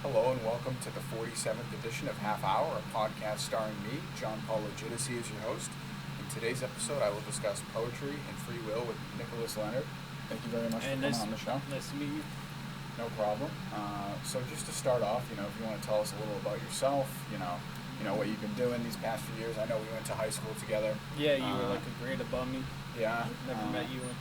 Hello and welcome to the 47th edition of Half Hour, a podcast starring me, John Paul Legitimacy, as your host. In today's episode, I will discuss poetry and free will with Nicholas Leonard. Thank you very much for coming on the show. Nice to meet you. No problem. So just to start off, if you want to tell us a little about yourself, what you've been doing these past few years. I know we went to high school together. Yeah, you were like a grade above me. Yeah. Never met you in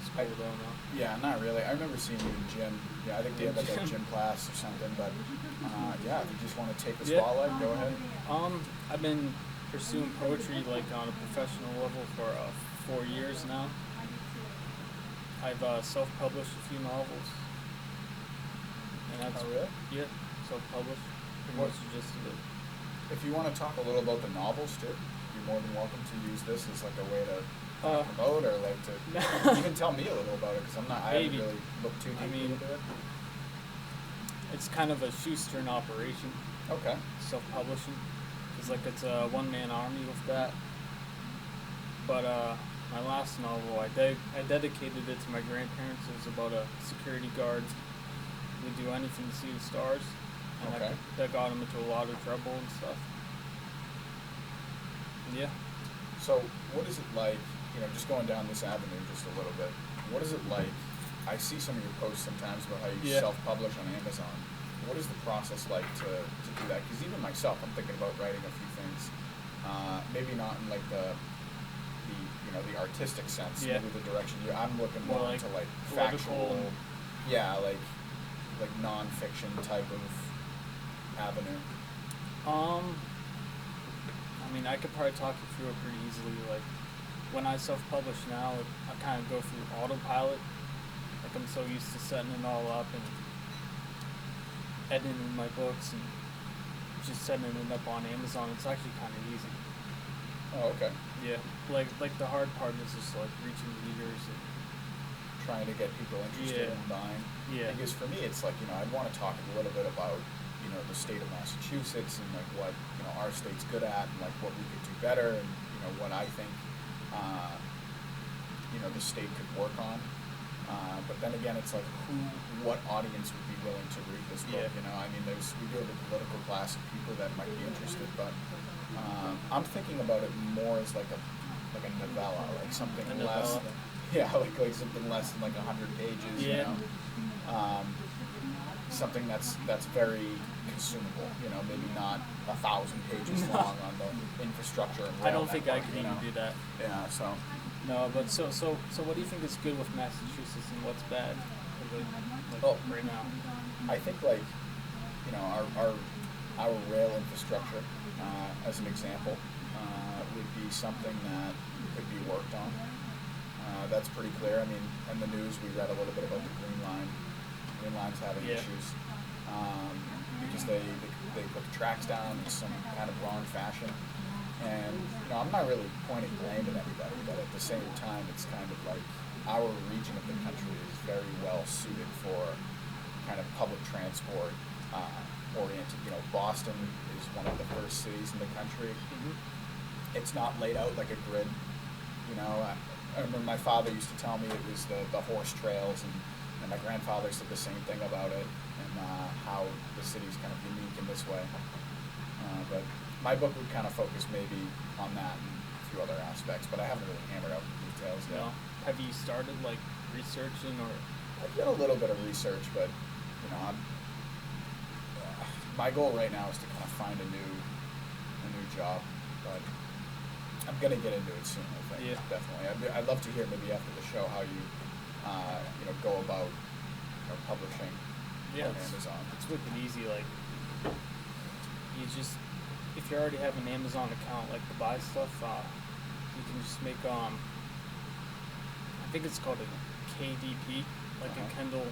school though, no. Yeah, not really. I remember seeing you in gym. Yeah, I think they had like a gym class or something. But if you just want to take the spotlight, go ahead. I've been pursuing poetry like on a professional level for 4 years now. I've self-published a few novels. And that's really? Yeah, self-published. Pretty much the gist of it. If you want to talk a little about the novels too, you're more than welcome to use this as like a way to promote or like to even tell me a little about it because I haven't really looked too deeply into it. It's kind of a shoestring operation. Okay. Self-publishing, because like it's a one-man army with that. But my last novel, I dedicated it to my grandparents. It was about a security guard who would do anything to see the stars. And okay. That got him into a lot of trouble and stuff. Yeah. So what is it like, just going down this avenue just a little bit, what is it like? I see some of your posts sometimes about how you self-publish on Amazon. What is the process like to do that? Because even myself, I'm thinking about writing a few things. Maybe not in like the artistic sense, maybe the direction. I'm looking more into like factual, like non-fiction type of avenue. I could probably talk you through it pretty easily. Like when I self-publish now, I kind of go through autopilot. Like I'm so used to setting it all up and editing my books and just setting it up on Amazon. It's actually kind of easy. Oh, okay. Yeah, like the hard part is just like reaching readers and trying to get people interested in buying. Yeah. Because for me, it's like I'd want to talk a little bit about the state of Massachusetts and like what our state's good at and like what we could do better and what I think the state could work on. But then again, it's like what audience would be willing to read this book? We do have a political class of people that might be interested, but I'm thinking about it more as like a novella, like something less. Like something less than like 100 pages. Something that's very consumable. Maybe not 1,000 pages long on the infrastructure. And I don't think I can even do that. Yeah. So. No, but so what do you think is good with Massachusetts and what's bad? Right now. I think our rail infrastructure, as an example, would be something that could be worked on. That's pretty clear. In the news we read a little bit about the Green Line. Green Line's having issues because they put the tracks down in some kind of wrong fashion. And I'm not really pointing blame at anybody, but at the same time, it's kind of like our region of the country is very well suited for kind of public transport oriented. Boston is one of the first cities in the country. Mm-hmm. It's not laid out like a grid. I remember my father used to tell me it was the horse trails, and my grandfather said the same thing about it, and how the city's kind of unique in this way. But my book would kind of focus maybe on that and a few other aspects, but I haven't really hammered out the details yet. No. Have you started researching or? I've done a little bit of research, but my goal right now is to kind of find a new job, but I'm gonna get into it soon. I think definitely. I'd love to hear maybe after the show how you go about publishing on Amazon. It's wicked easy. Like you just. If you already have an Amazon account, like to buy stuff, you can just make I think it's called a KDP, like a Kindle,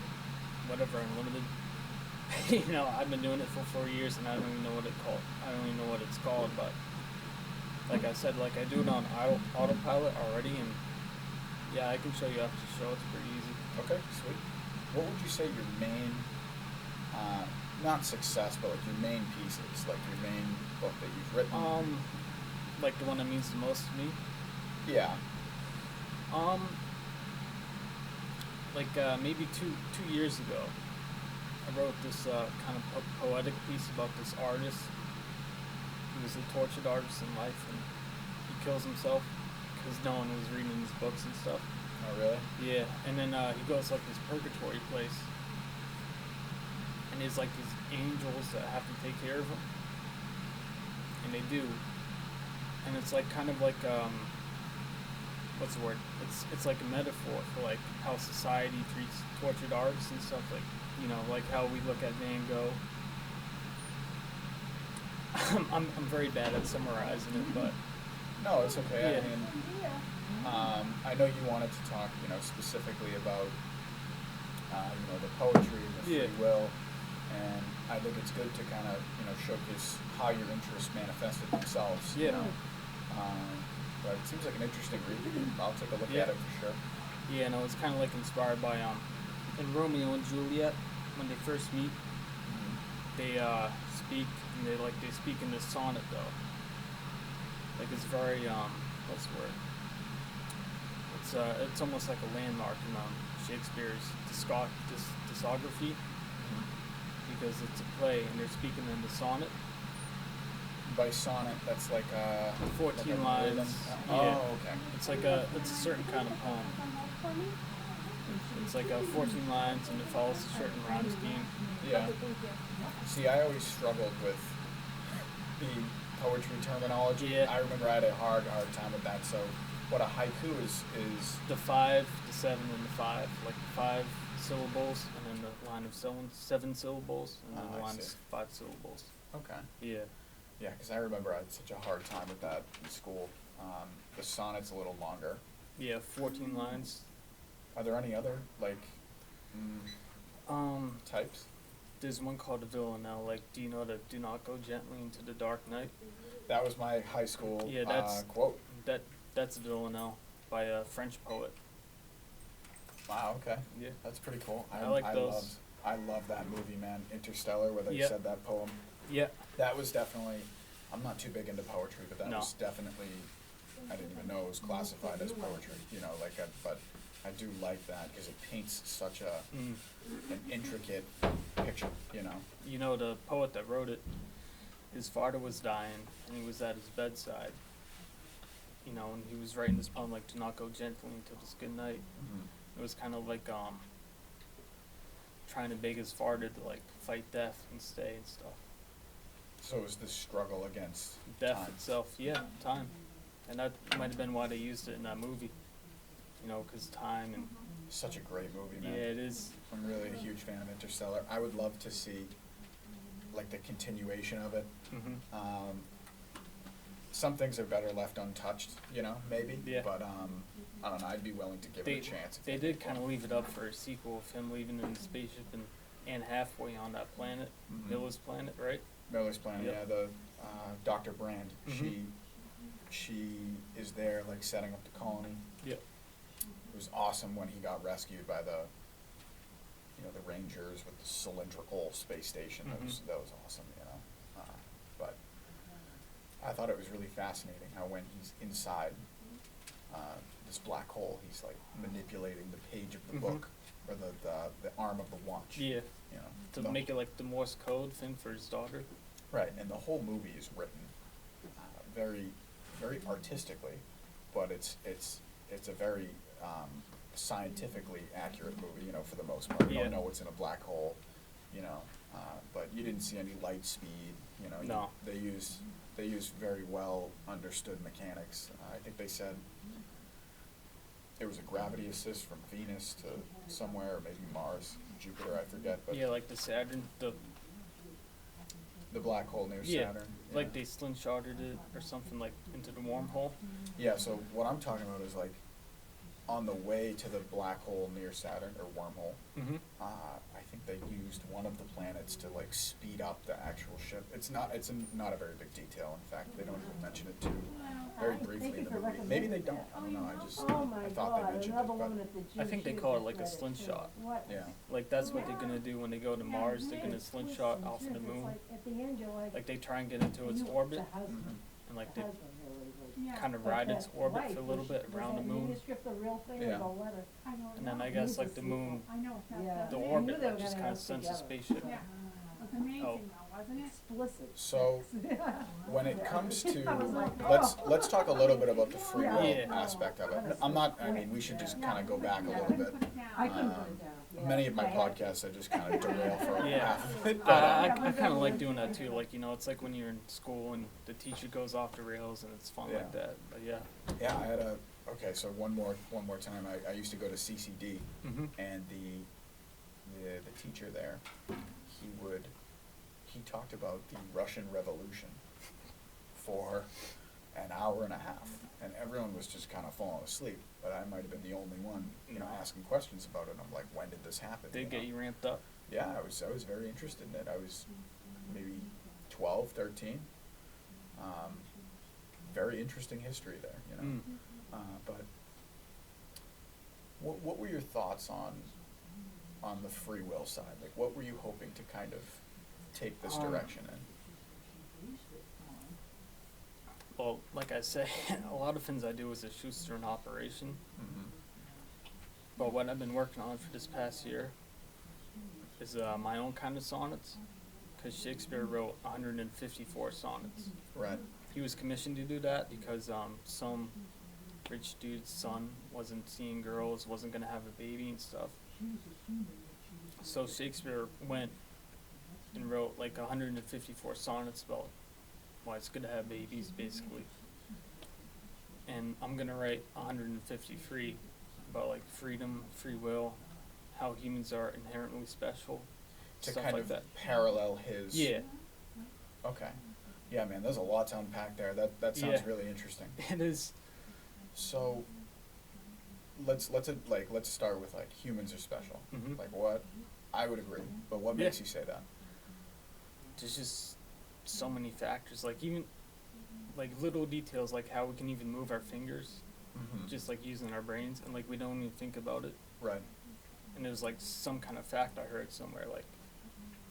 whatever, Unlimited. I've been doing it for 4 years and I don't even know what it's called, but like I said, I do it on autopilot already, and I can show you after the show. It's pretty easy. Okay, sweet. What would you say your main not success, but your main pieces, like your main book that you've written? Like the one that means the most to me? Yeah. Maybe two years ago, I wrote this kind of poetic piece about this artist. He was a tortured artist in life, and he kills himself because no one was reading his books and stuff. Oh, really? Yeah, and then he goes like this purgatory place, and there's like these angels that have to take care of him, and they do, and it's like kind of like what's the word? It's like a metaphor for like how society treats tortured artists and stuff, like, you know, like how we look at Van Gogh. I'm very bad at summarizing it, but No, it's okay. Yeah. I mean, I know you wanted to talk, specifically about, the poetry and the free Yeah. will, and I think it's good to kind of, showcase how your interests manifested themselves. Yeah. But it seems like an interesting read. I'll take a look Yeah. at it for sure. yeah, no, it's kind of like inspired by in Romeo and Juliet, when they first meet, they speak, and they speak in this sonnet though. Like it's very what's the word? It's almost like a landmark in Shakespeare's discography, because it's a play and they're speaking in the sonnet. By sonnet, that's like 14 like a lines. rhythm. Yeah. Oh, okay. It's a certain kind of poem. It's like 14 lines and it follows a certain rhyme scheme. Yeah. See, I always struggled with the poetry terminology. Yeah. I remember I had a hard time with that. So, what a haiku is The 5, the 7, and the 5, like 5 syllables, and then the line of 7 syllables, and then Oh, the I line see. of 5 syllables. okay. Yeah. Yeah, because I remember I had such a hard time with that in school. The sonnet's a little longer. Yeah, 14 lines. Are there any other types? There's one called a villanelle. Like, do you know the "Do not go gently into the dark night"? That was my high school Yeah, that's- quote. That's a villanelle by a French poet. Wow. Okay. Yeah. That's pretty cool. I like those. I love that movie, man. Interstellar, where they Yeah. said that poem. Yeah. That was definitely. I'm not too big into poetry, but that No. was definitely. I didn't even know it was classified as poetry. But I do like that because it paints such an intricate picture. You know, the poet that wrote it, his father was dying, and he was at his bedside. You know, and he was writing this poem like, "Do not go gently into this good night." It was kind of like trying to beg his father to like fight death and stay and stuff. So it was this struggle against Death time. itself, yeah, time, and that might have been why they used it in that movie. You know, because time and Such a great movie, man. yeah, it is. I'm really a huge fan of Interstellar. I would love to see like the continuation of it. Mm-hmm. Some things are better left untouched, maybe. Yeah. But I don't know. I'd be willing to give it a chance. if They did did kind of leave it up for a sequel of him leaving in the spaceship and halfway on that planet, Mhm. Miller's planet, right? Miller's Planet, Yep. yeah. The Dr. Brand, Mhm. she is there like setting up the colony. Yep. It was awesome when he got rescued by the Rangers with the cylindrical space station. Mhm. That was awesome, but I thought it was really fascinating how when he's inside this black hole, he's like manipulating the page of the Mhm. book or the arm of the watch. Yeah, to the- make it like the Morse code thing for his daughter. Right, and the whole movie is written very, very artistically, but it's a very scientifically accurate movie, for the most part. You Yeah. don't know what's in a black hole, but you didn't see any light speed. No. They used very well understood mechanics. I think they said there was a gravity assist from Venus to somewhere, or maybe Mars, Jupiter, I forget. But Yeah, like the Saturn, the black hole near yeah, Saturn. like they slingshotted it or something like into the wormhole. Yeah, so what I'm talking about is like on the way to the black hole near Saturn, or wormhole, Mm-hmm. I think they used one of the planets to like speed up the actual ship. It's not a very big detail. In fact, they don't even mention it too very briefly in the movie. Maybe they don't. I don't know. I thought they mentioned it, but I think they call it like a slingshot. yeah. Like that's what they're gonna do when they go to Mars. They're gonna slingshot off of the moon. Like they try and get into its orbit, Mhm. and like they kind of ride its orbit for a little bit around the moon. Yeah. And then I guess like the moon, the orbit like just kind of sends a spaceship. Yeah. It was amazing though, wasn't it? Explicit. So when it comes to, I was like, let's talk a little bit about the free will Yeah. aspect of it. I mean, we should just kind of go back a little bit. Put it down. I couldn't put it down. Yeah. Many of my podcasts, I just kind of derail for Yeah. half of it. I But, kind of like doing that too. Like, you know, it's like when you're in school and the teacher goes off the rails and it's fun Yeah. like that. But yeah. yeah, I had okay, so one more time, I used to go to CCD, Mm-hmm. and the teacher there, he talked about the Russian Revolution for an hour and a half, and everyone was just kind of falling asleep, but I might have been the only one, asking questions about it. And I'm like, when did this happen? They get you ramped up. Yeah, I was very interested in it. I was maybe 12, 13. Very interesting history there, Mm. But what were your thoughts on the free will side? Like, what were you hoping to kind of take this direction in? Well, like I say, a lot of things I do is a Schuster operation. Mm-hmm. But what I've been working on for this past year is my own kind of sonnets, because Shakespeare wrote 154 sonnets. Right. He was commissioned to do that because some rich dude's son wasn't seeing girls, wasn't going to have a baby and stuff. So Shakespeare went and wrote like 154 sonnets about why it's good to have babies, basically. And I'm going to write 153 about like freedom, free will, how humans are inherently special, To stuff kind like of that. parallel his. Yeah, Okay. Yeah, man, there's a lot to unpack there. That sounds Yeah. really interesting. it is. So let's start with like humans are special. Mhm. Like what? I would agree, but what Yeah. makes you say that? There's just so many factors, like even like little details, like how we can even move our fingers, Mm-hmm. just like using our brains, and like we don't even think about it. Right. And it was like some kind of fact I heard somewhere, like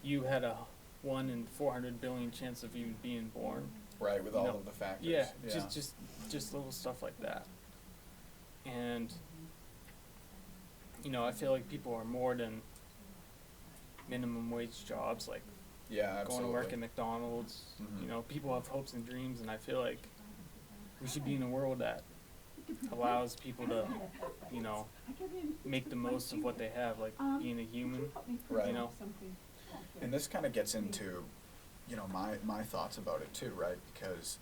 you had a 1 in 400 billion chance of you being born. Right, with You all know, of the factors. Yeah, just little stuff like that. And you know, I feel like people are more than minimum wage jobs, like Yeah, going absolutely. to work at McDonald's. Mhm. You know, people have hopes and dreams, and I feel like we should be in a world that allows people to, you know, make the most of what they have, like being a human. Right. You know, And this kind of gets into, my thoughts about it too, right? Because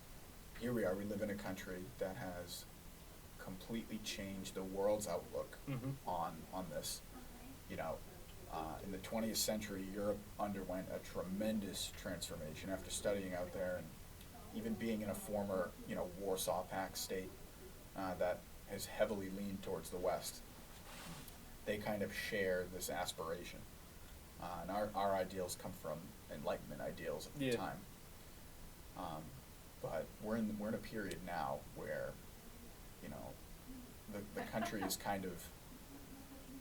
here we are, we live in a country that has completely changed the world's outlook mm-hmm. on this. In the 20th century, Europe underwent a tremendous transformation after studying out there and even being in a former, Warsaw Pact state that has heavily leaned towards the West. They kind of share this aspiration. And our ideals come from Enlightenment ideals at the Yeah. time. But we're in a period now where, the country is kind of,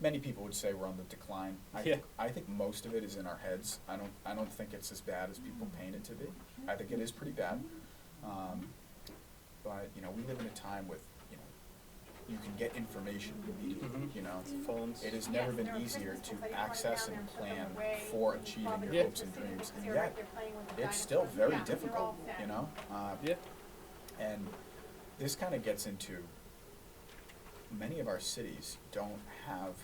many people would say we're on the decline. Yeah. I think most of it is in our heads. I don't think it's as bad as people paint it to be. I think it is pretty bad. But we live in a time with, you can get information immediately. Mhm. Phones. It has never been easier to access and plan for achieving your Yeah. hopes and dreams, and yet it's still very difficult. Yeah. And this kind of gets into, many of our cities don't have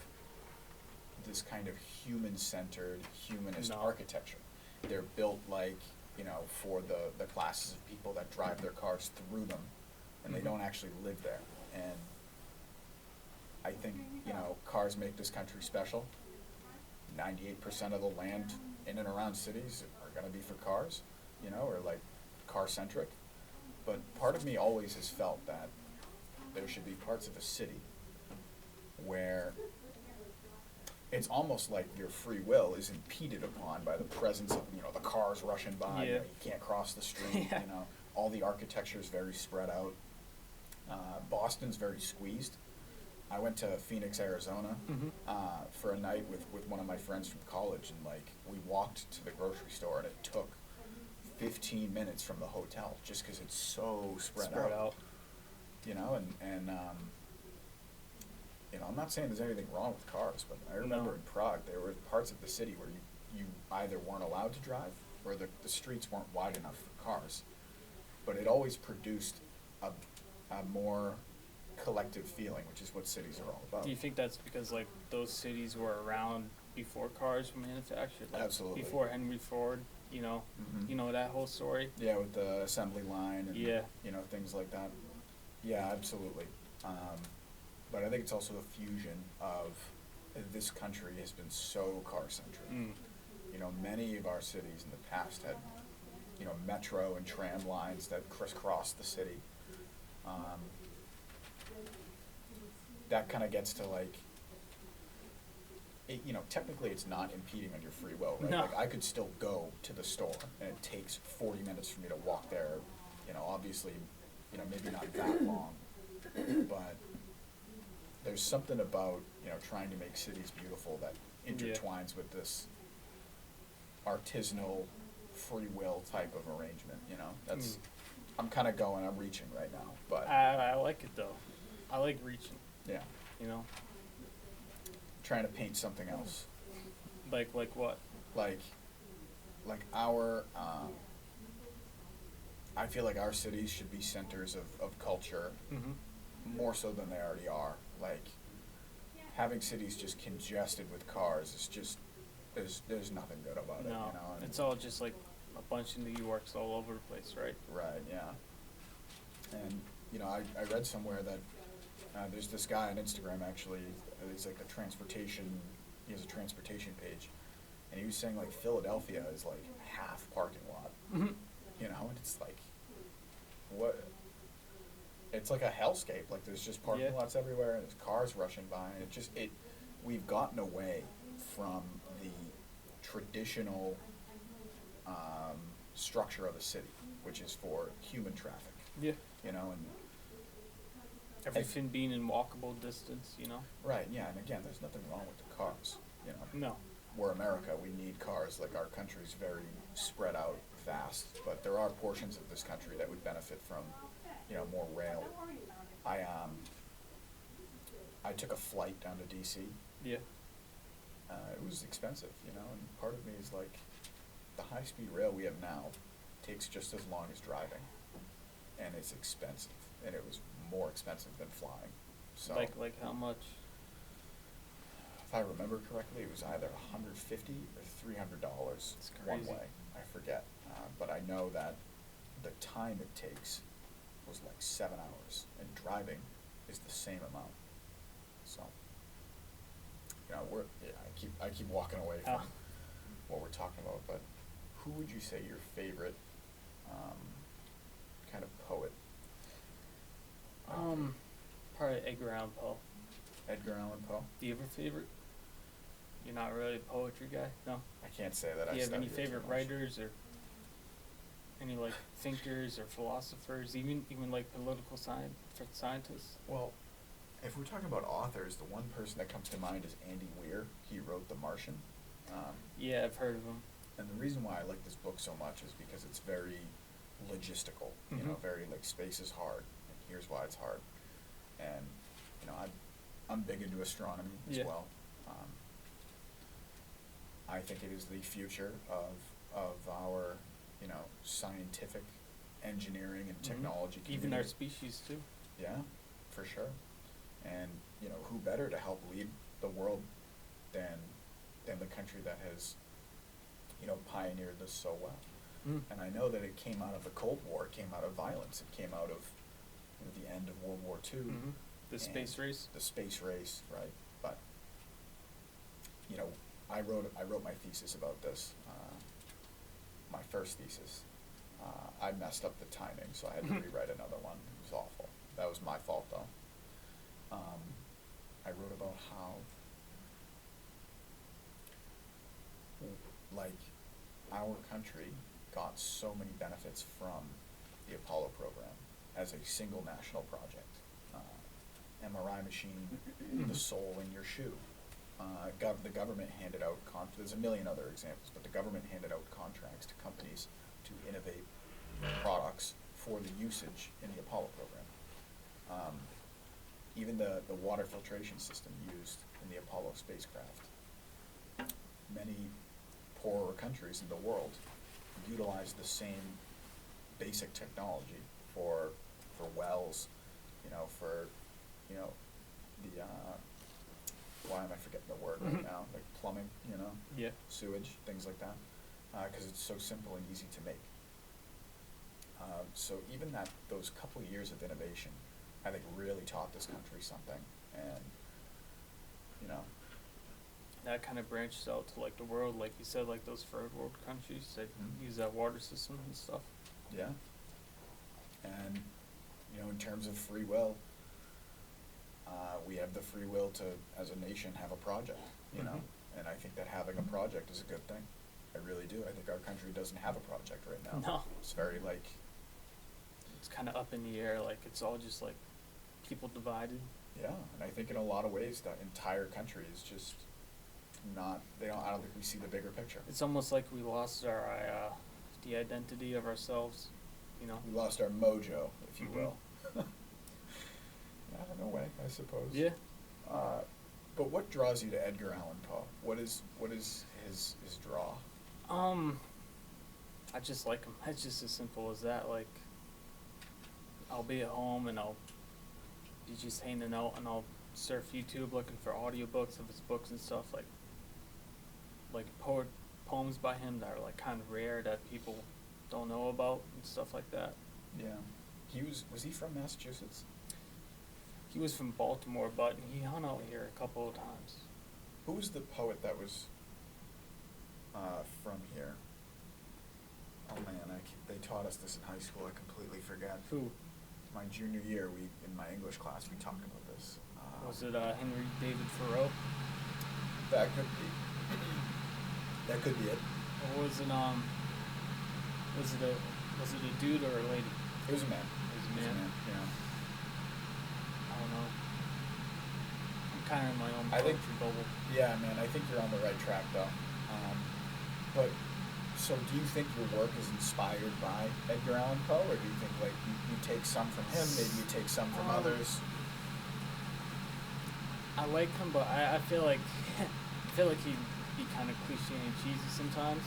this kind of human-centered, humanist No. architecture. They're built like, for the classes of people that drive their cars through them, and they Mhm. don't actually live there. And I think, cars make this country special. 98% of the land in and around cities are gonna be for cars, or like car-centric. But part of me always has felt that there should be parts of a city where it's almost like your free will is impeded upon by the presence of, the cars rushing by, Yeah. you can't cross the street, Yeah. all the architecture is very spread out. Boston's very squeezed. I went to Phoenix, Arizona, Mhm. for a night with one of my friends from college, and we walked to the grocery store, and it took 15 minutes from the hotel just because it's so spread Spread out. out. you know, I'm not saying there's anything wrong with cars, but I remember No. in Prague there were parts of the city where you either weren't allowed to drive or the streets weren't wide enough for cars. But it always produced a more collective feeling, which is what cities are all about. Do you think that's because like those cities were around before cars were manufactured? Like, Absolutely. Before Henry Ford, Mhm. you know that whole story. Yeah, with the assembly line and Yeah. things like that. Yeah, absolutely. But I think it's also a fusion of this country has been so car centric. Mm. Many of our cities in the past had metro and tram lines that crisscrossed the city. That kind of gets to like, technically it's not impeding on your free will, right? No. Like I could still go to the store and it takes 40 minutes for me to walk there. Obviously, maybe not that long, but there's something about, trying to make cities beautiful that intertwines with this artisanal free will type of arrangement, that's, I'm kind of I'm reaching right now, but I like it though. I like reaching. yeah, You know, trying to paint something else. like what? Like our, I feel like our cities should be centers of culture Mm-hmm. more so than they already are. Like, having cities just congested with cars is just, there's nothing good about it, No, and it's all just like a bunch of New Yorks all over the place, right? right, yeah. And, I read somewhere that there's this guy on Instagram actually, he's like he has a transportation page, and he was saying like Philadelphia is like half parking lot, Mm-hmm. and it's like, what? It's like a hellscape, like there's just parking Yeah. lots everywhere, and there's cars rushing by, and we've gotten away from the traditional structure of a city, which is for human traffic, Yeah. and Everything being in walkable distance, right, yeah, and again, there's nothing wrong with the cars, No. We're America, we need cars, like our country's very spread out, vast, but there are portions of this country that would benefit from, more rail. I took a flight down to DC. Yeah. It was expensive, and part of me is like, the high-speed rail we have now takes just as long as driving, and it's expensive, and it was more expensive than flying, so. Like how much? If I remember correctly, it was either $150 or $300 That's one crazy. way, I forget, but I know that the time it takes was like 7 hours, and driving is the same amount, so. I keep walking away from Ah. what we're talking about, but who would you say your favorite, kind of poet? Probably Edgar Allan Poe. Edgar Allan Poe? Do you have a favorite? You're not really a poetry guy, no? I can't say that I Do you have any studied it too favorite much. writers or any like thinkers or philosophers, even like political scientists? Well, if we're talking about authors, the one person that comes to mind is Andy Weir. He wrote The Martian. Yeah, I've heard of them. And the reason why I like this book so much is because it's very logistical, Mhm. very like space is hard, and here's why it's hard. And, I'm big into astronomy as Yeah. well. I think it is the future of our, scientific engineering and Mhm. technology community. Even our species too. Yeah, for sure. And, who better to help lead the world than the country that has, pioneered this so well. Mm. And I know that it came out of the Cold War, it came out of violence, it came out of the end of World War II. Mm-hmm. The space and race. The space race, right? But, I wrote my thesis about this, my first thesis. I messed up the timing, so I had to rewrite another one. It was awful. That was my fault, though. I wrote about how, like, our country got so many benefits from the Apollo program as a single national project. MRI machine, the sole in your shoe. The government handed out, there's a million other examples, but the government handed out contracts to companies to innovate products for the usage in the Apollo program. even the water filtration system used in the Apollo spacecraft. Many poorer countries in the world utilize the same basic technology for wells, for the why am I forgetting the word right now? Like plumbing, Yeah. sewage, things like that, because it's so simple and easy to make. So even those couple years of innovation, I think really taught this country something, and That kind of branches out to like the world, like you said, like those third world countries that use that water system and stuff. yeah. And in terms of free will, we have the free will to, as a nation, have a project. And I think that having a project is a good thing. I really do. I think our country doesn't have a project right now. No. It's very It's kind of up in the air, like it's all just like people divided. yeah, and I think in a lot of ways the entire country is just not, I don't think we see the bigger picture. It's almost like we lost our the identity of ourselves, We lost our mojo, if you Mhm. will. Yeah, in a way, I suppose. Yeah. But what draws you to Edgar Allan Poe? What is his draw? I just like him. It's just as simple as that. Like, I'll be at home and I'll be just hanging out and I'll surf YouTube looking for audiobooks of his books and stuff, like poems by him that are like kind of rare that people don't know about and stuff like that. Yeah. Was he from Massachusetts? He was from Baltimore, but he hung out here a couple of times. Who was the poet that was from here? Oh man, they taught us this in high school. I completely forget. Who? My junior year, in my English class, we talked about this. Was it Henry David Thoreau? That could be. That could be it. Or was it a dude or a lady? It was a man. It was a man. Yeah. I don't know. I'm kind of in my own I think- poetry bubble. Yeah, man. I think you're on the right track, though. But so, do you think your work is inspired by Edgar Allan Poe, or do you think like you take some from him, maybe you take some from others? I like him, but I feel like he'd be kind of cliche and cheesy sometimes.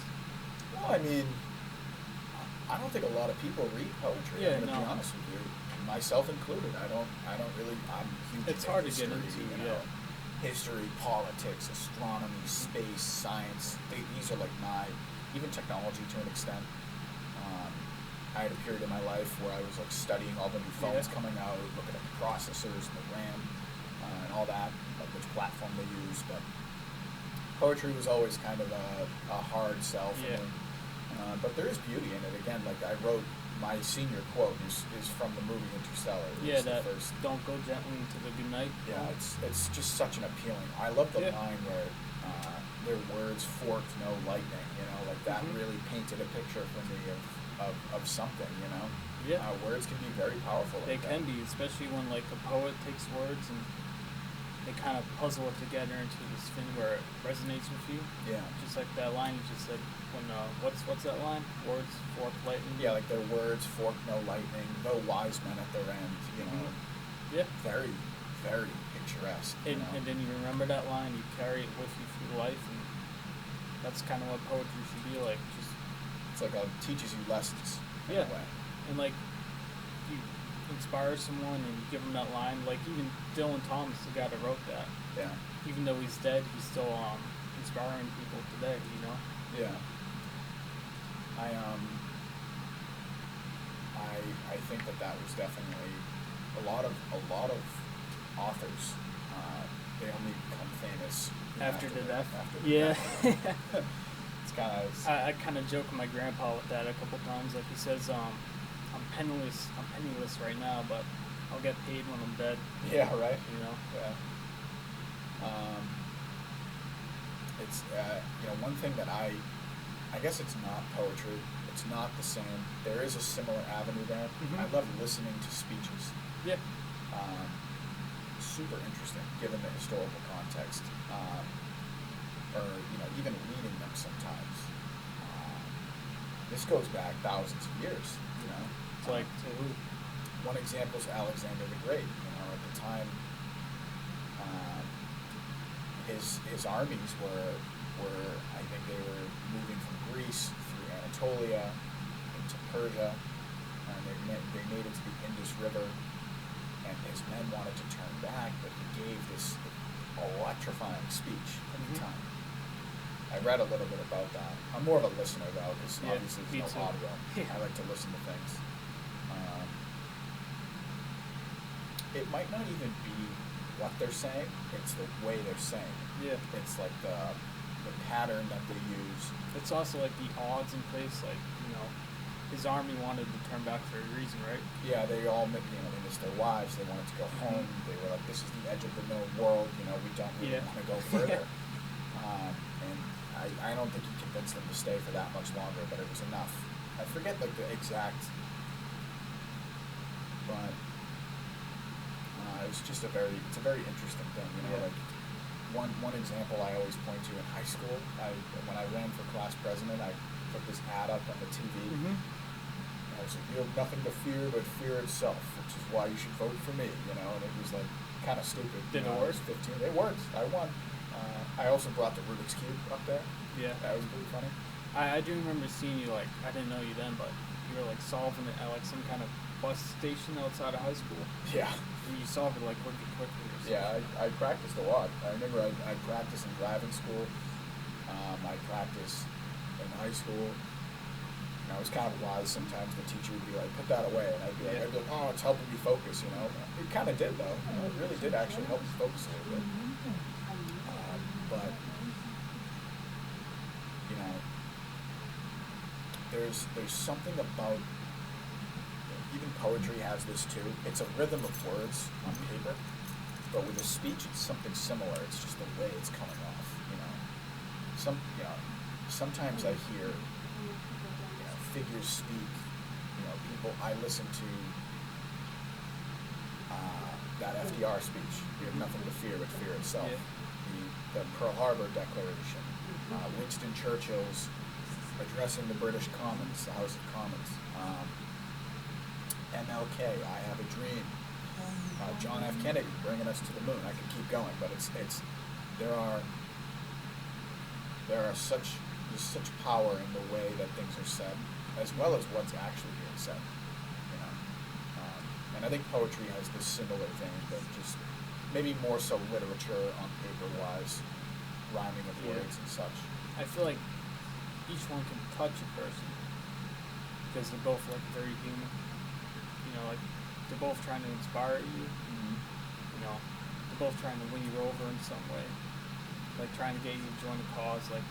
Well, I mean, I don't think a lot of people read poetry. Yeah, I'm gonna be no. honest with you, myself included. I don't really. I'm huge. It's into hard to get history, into, yeah. History, politics, astronomy, space, science. These are like even technology to an extent. I had a period in my life where I was like studying all the new phones coming out, looking at the processors and the RAM and all that, like which platform they use. But poetry was always kind of a hard sell for Yeah. me. But there is beauty in it. Again, like I wrote, my senior quote is from the movie Interstellar. It Yeah, was the that first. don't go gently into the good night. Yeah, it's just such an appealing. I love the Yeah. line where their words forked no lightning. Like that Mhm. really painted a picture for me of something. Yeah. Words can be very powerful. They like can that. be, especially when like a poet takes words and they kind of puzzle it together into this thing where it resonates with you. Yeah. Just like that line you just said. When what's that line? Words fork lightning. Yeah, like their words fork no lightning, no wise men at their end. Yeah. Very, very picturesque. And then you remember that line, you carry it with you through life, and that's kind of what poetry should be like. Just It's like it teaches you lessons. In Yeah. a way. and like you inspire someone and you give them that line. Like even Dylan Thomas, the guy that wrote that, Yeah. even though he's dead, he's still inspiring people today. Yeah. I think that was definitely a lot of authors. They only become famous After the death. After the Yeah. death. It's kind of. I kind of joke with my grandpa with that a couple times. Like he says, I'm penniless right now, but I'll get paid when I'm dead. Yeah. Right. Yeah. It's one thing that I guess it's not poetry. It's not the same. There is a similar avenue there. Mhm. I love listening to speeches. Yeah. Super interesting given the historical context, or even reading them sometimes. This goes back thousands of years. It's like to who? one example is Alexander the Great. You know, at the time, um, his armies were I think they were moving from Greece through Anatolia into Persia, and they made it to the Indus River, and his men wanted to turn back, but he gave this electrifying speech at the time. I read a little bit about that. I'm more of a listener though, because Yeah, obviously me there's too. no audio. Yeah. I like to listen to things. It might not even be what they're saying; it's the way they're saying it. Yeah. It's like the pattern that they use. It's also like the odds in place, like, you know, his army wanted to turn back for a reason, right? Yeah, they all, you know, they missed their wives. They wanted to go home. They were like, "This is the edge of the known world. You know, we don't really want to go further." And I don't think he convinced them to stay for that much longer, but it was enough. I forget like the exact, but it's just it's a very interesting thing. You know, Yeah. like one example I always point to in high school. When I ran for class president, I put this ad up on the TV. Mm-hmm. I was like, "You have nothing to fear but fear itself, which is why you should vote for me." You know, and it was like kind of stupid. Did you it know, I work? was 15. It worked. I won. I also brought the Rubik's Cube up there. Yeah. That was pretty funny. I do remember seeing you, like, I didn't know you then, but you were like solving it at like some kind of bus station outside of high school. Yeah. And you solved it like wicked quickly or something. Yeah, I practiced a lot. I remember I practiced in driving school. I practiced in high school. And I was kind of wise sometimes. The teacher would be like, "Put that away," and I'd be like, "Oh, it's helping me focus," you know. It kind of did though. You know, it really did actually help me focus a little bit. But you know, there's something about even poetry has this too. It's a rhythm of words on paper, but with a speech, it's something similar. It's just the way it's coming off. You know, sometimes I hear figures speak. You know, people I listen to that FDR speech. You have nothing to fear but fear itself. Yeah. The Pearl Harbor Declaration. Winston Churchill's addressing the British Commons, the House of Commons. MLK, I Have a Dream. John F. Kennedy bringing us to the moon. I could keep going, but there's such power in the way that things are said, as well as what's actually being said. You know, and I think poetry has this similar thing, but just maybe more so literature on paper wise, rhyming of words and such. I feel like each one can touch a person because they're both like very human. You know, like they're both trying to inspire you. Mm-hmm. You know, they're both trying to win you over in some way, like trying to get you to join the cause. Like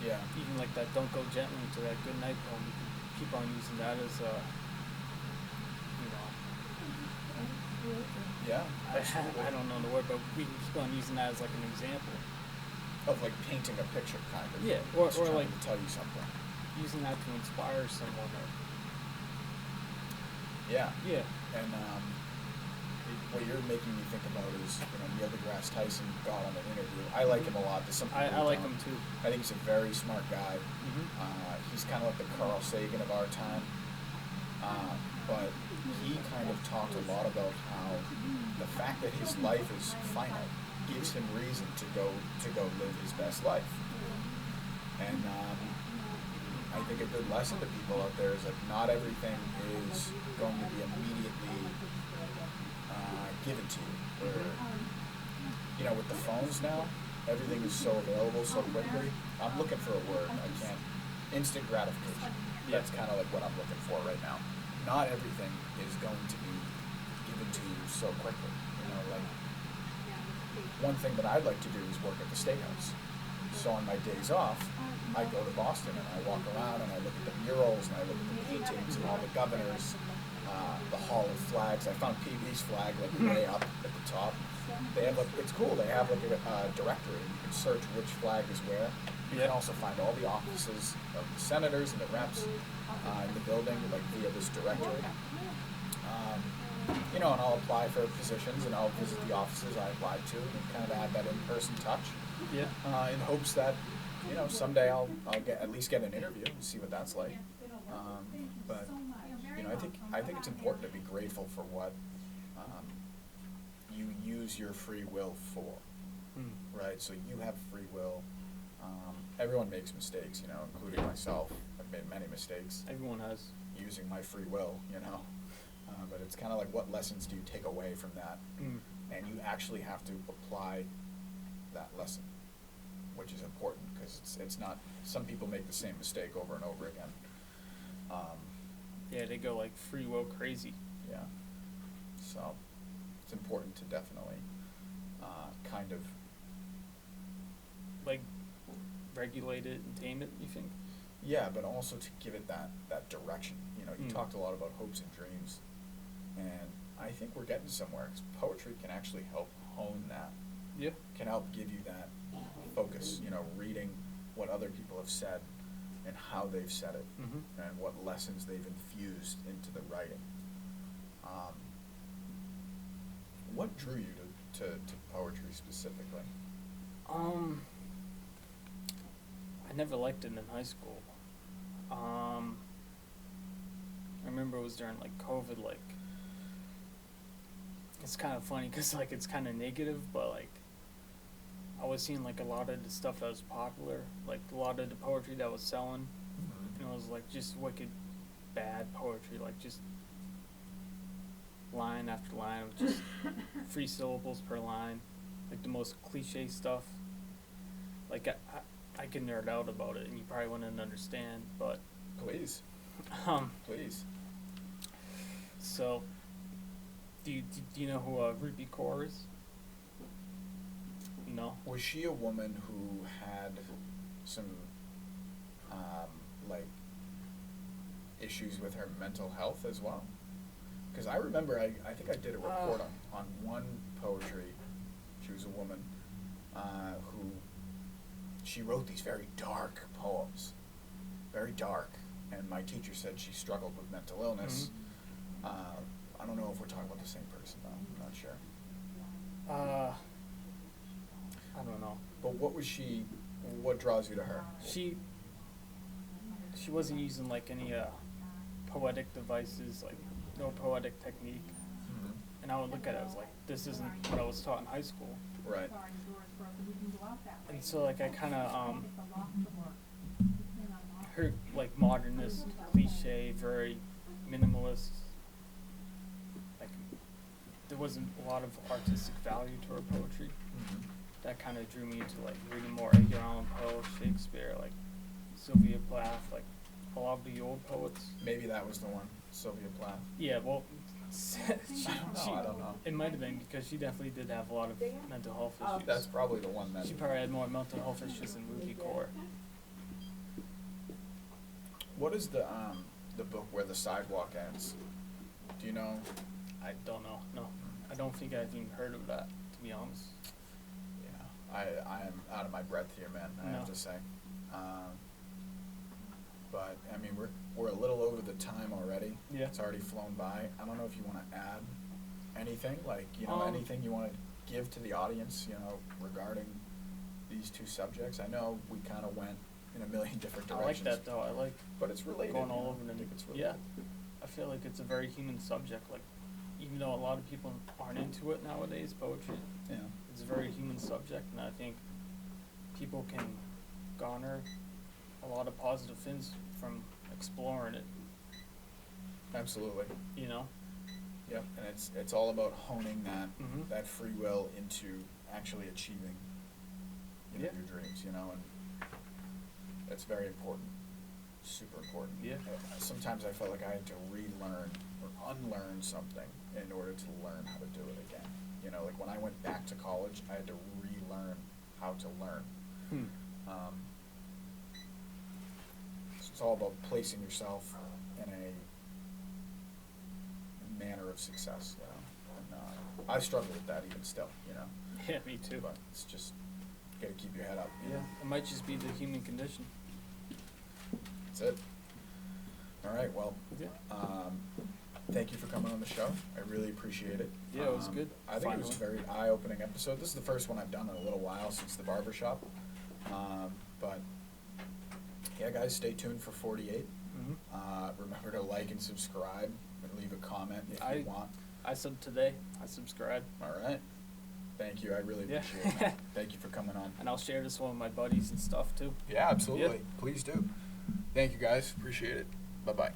even like that "Don't Go Gently" to that "Good Night" poem. You can keep on using that as you know. Yeah, absolutely. I don't know the word, but we can keep on using that as like an example. Of like painting a picture, kind of. Yeah, It's or trying like to tell you something. using that to inspire someone. Or, Yeah. yeah. And what you're making me think about is, you know, Neil deGrasse Tyson got on an interview. I like him a lot. There's some people I who like don't. him too. I think he's a very smart guy. Mm-hmm. He's kind of like the Carl Sagan of our time. But he kind of talked a lot about how the fact that his life is finite gives him reason to go live his best life. And I think a good lesson to people out there is like not everything is going to be immediately given to you. Where, you know, with the phones now, everything is so available so quickly. I'm looking for a word. I can't. Instant gratification. That's kind of like what I'm looking for right now. Not everything is going to be given to you so quickly. You know, like one thing that I'd like to do is work at the State House. So on my days off, I go to Boston and I walk around and I look at the murals and I look at the paintings and all the governors, the Hall of Flags. I found PB's flag like way up at the top. They have like, it's cool. They have like a directory. You can search which flag is where. You can also find all the offices of the senators and the reps in the building, like via this directory. You know, and I'll apply for positions and I'll visit the offices I applied to and kind of add that in-person touch. Yeah. In hopes that, you know, someday I'll at least get an interview and see what that's like. But you know, I think it's important to be grateful for what you use your free will for, right? So you have free will. Everyone makes mistakes, you know, including myself. I've made many mistakes. Everyone has. Using my free will, you know. But it's kind of like, what lessons do you take away from that? And you actually have to apply that lesson, which is important, because it's not, some people make the same mistake over and over again. Yeah, they go like free will crazy. Yeah. So it's important to definitely kind of, Like, regulate it and tame it, you think? yeah, but also to give it that direction. You know, you talked a lot about hopes and dreams, and I think we're getting somewhere, because poetry can actually help hone that. Yeah. Can help give you that focus, you know, reading what other people have said and how they've said it, and what lessons they've infused into the writing. What drew you to poetry specifically? I never liked it in high school. I remember it was during like COVID. Like, it's kind of funny because like it's kind of negative, but like I was seeing like a lot of the stuff that was popular, like a lot of the poetry that was selling, and it was like just wicked bad poetry, like just line after line of just 3 syllables per line, like the most cliche stuff. Like I can nerd out about it, and you probably wouldn't understand, but Please. Please. So, do you know who Ruby Kaur is? No. Was she a woman who had some like issues with her mental health as well? Because I remember I think I did a report on one poetry. She was a woman who, she wrote these very dark poems, very dark, and my teacher said she struggled with mental illness. I don't know if we're talking about the same person though. I'm not sure. I don't know. But what draws you to her? She wasn't using like any poetic devices, like no poetic technique. And I would look at it as like, this isn't what I was taught in high school. Right. And so like I kind of her like modernist, cliche, very minimalist. Like there wasn't a lot of artistic value to her poetry. That kind of drew me into like reading more Edgar Allan Poe, Shakespeare, like Sylvia Plath, like a lot of the old poets. Maybe that was the one, Sylvia Plath. Yeah, well, I don't know. It might have been, because she definitely did have a lot of mental health issues. That's probably the one that. She probably had more mental health issues than Ruby Kaur. What is the book where the sidewalk ends? Do you know? I don't know. No, I don't think I've even heard of that, to be honest. Yeah, I am out of my breath here, man. I have to say. But I mean, we're a little over the time already. Yeah. It's already flown by. I don't know if you want to add anything, like, you know, anything you want to give to the audience, you know, regarding these two subjects. I know we kind of went in a million different directions. I like that though. I like. But it's related. Going all over I think it's related. Yeah. I feel like it's a very human subject. Like, even though a lot of people aren't into it nowadays, poetry. Yeah. It's a very human subject, and I think people can garner a lot of positive things from exploring it. Absolutely. You know? Yep. And it's all about honing that free will into actually achieving, you know, your dreams, you know, and that's very important. Super important. Yeah. Sometimes I felt like I had to relearn or unlearn something in order to learn how to do it again. You know, like when I went back to college, I had to relearn how to learn. It's all about placing yourself in a manner of success, you know. And I struggle with that even still, you know. Yeah, me too. But it's just, you gotta keep your head up. Yeah, it might just be the human condition. That's it. All right, well, Yeah. Thank you for coming on the show. I really appreciate it. Yeah, it was good. I think it was a very eye-opening episode. This is the first one I've done in a little while since the barbershop. But yeah, guys, stay tuned for 48. Remember to like and subscribe and leave a comment if you want. I today. I subscribe. All right. Thank you. I really appreciate it. Thank you for coming on. And I'll share this one with my buddies and stuff too. Yeah, absolutely. Please do. Thank you, guys. Appreciate it. Bye-bye.